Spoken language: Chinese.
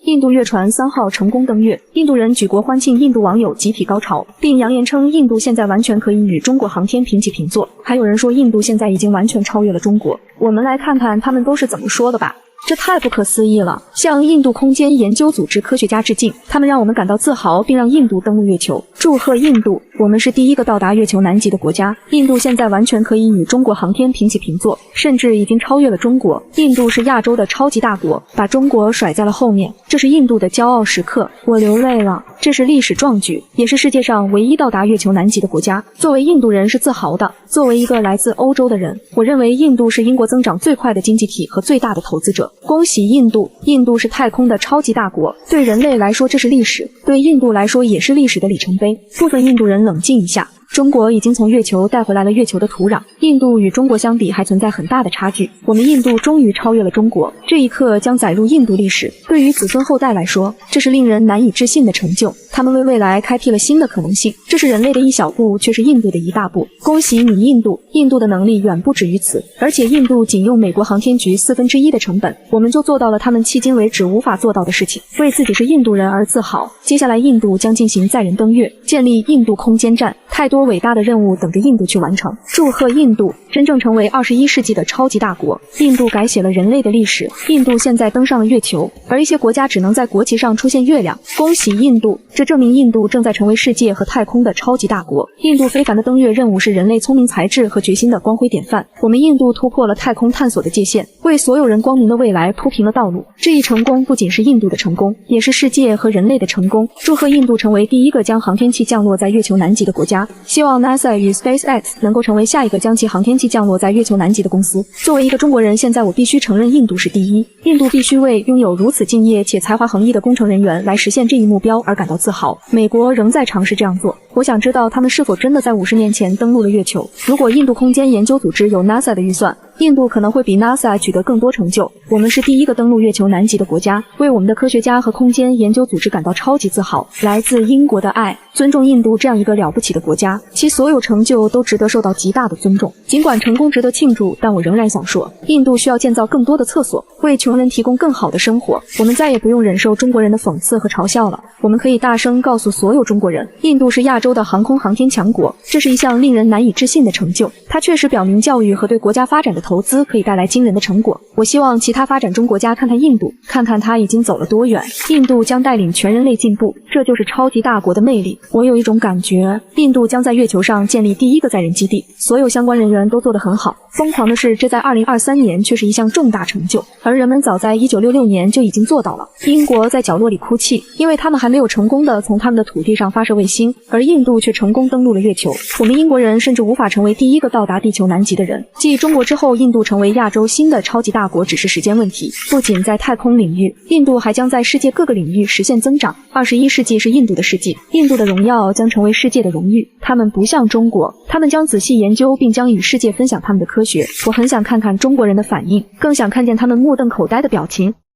印度月船3号成功登月，印度人举国欢庆，印度网友集体高潮，并扬言称印度现在完全可以与中国航天平起平坐。还有人说印度现在已经完全超越了中国。我们来看看他们都是怎么说的吧。这太不可思议了！向印度空间研究组织科学家致敬，他们让我们感到自豪，并让印度登陆月球。祝贺印度，我们是第一个到达月球南极的国家。印度现在完全可以与中国航天平起平坐，甚至已经超越了中国。印度是亚洲的超级大国，把中国甩在了后面，这是印度的骄傲时刻。我流泪了，这是历史壮举，也是世界上唯一到达月球南极的国家。作为印度人是自豪的。作为一个来自欧洲的人，我认为印度是英国增长最快的经济体和最大的投资者。恭喜印度！印度是太空的超级大国，对人类来说这是历史，对印度来说也是历史的里程碑。部分印度人冷静一下。中国已经从月球带回来了月球的土壤，印度与中国相比还存在很大的差距。我们印度终于超越了中国，这一刻将载入印度历史。对于子孙后代来说，这是令人难以置信的成就。他们为未来开辟了新的可能性。这是人类的一小步，却是印度的一大步。恭喜你，印度！印度的能力远不止于此，而且印度仅用美国航天局1/4的成本，我们就做到了他们迄今为止无法做到的事情，为自己是印度人而自豪。接下来，印度将进行载人登月，建立印度空间站。太多伟大的任务等着印度去完成。祝贺印度，真正成为21世纪的超级大国。印度改写了人类的历史，印度现在登上了月球，而一些国家只能在国旗上出现月亮。恭喜印度，这证明印度正在成为世界和太空的超级大国。印度非凡的登月任务是人类聪明才智和决心的光辉典范。我们印度突破了太空探索的界限，为所有人光明的未来铺平了道路。这一成功不仅是印度的成功，也是世界和人类的成功。祝贺印度成为第一个将航天器降落在月球南极的国家。希望 NASA 与 SpaceX 能够成为下一个将其航天器降落在月球南极的公司。作为一个中国人，现在我必须承认印度是第一。印度必须为拥有如此敬业且才华横溢的工程人员来实现这一目标而感到自豪。美国仍在尝试这样做。我想知道他们是否真的在50年前登陆了月球。如果印度空间研究组织有 NASA 的预算，印度可能会比 NASA 取得更多成就。我们是第一个登陆月球南极的国家，为我们的科学家和空间研究组织感到超级自豪。来自英国的爱，尊重印度这样一个了不起的国家，其所有成就都值得受到极大的尊重。尽管成功值得庆祝，但我仍然想说，印度需要建造更多的厕所，为穷人提供更好的生活。我们再也不用忍受中国人的讽刺和嘲笑了。我们可以大声告诉所有中国人，印度是亚洲的航空航天强国，这是一项令人难以置信的成就。它确实表明教育和对国家发展的投资可以带来惊人的成果。我希望其他发展中国家看看印度，看看它已经走了多远。印度将带领全人类进步，这就是超级大国的魅力。我有一种感觉，印度将在月球上建立第一个载人基地，所有相关人员都做得很好。疯狂的是，这在2023年却是一项重大成就，而人们早在1966年就已经做到了。英国在角落里哭泣，因为他们还没有成功的从他们的土地上发射卫星，而印度却成功登陆了月球。我们英国人甚至无法成为第一个到达地球南极的人。继中国之后，印度成为亚洲新的超级大国只是时间问题。不仅在太空领域，印度还将在世界各个领域实现增长。21世纪是印度的世纪，印度的荣耀将成为世界的荣誉。他们不像中国，他们将仔细研究并将与世界分享他们的科学。我很想看看中国人的反应，更想看见他们目瞪口呆的表情。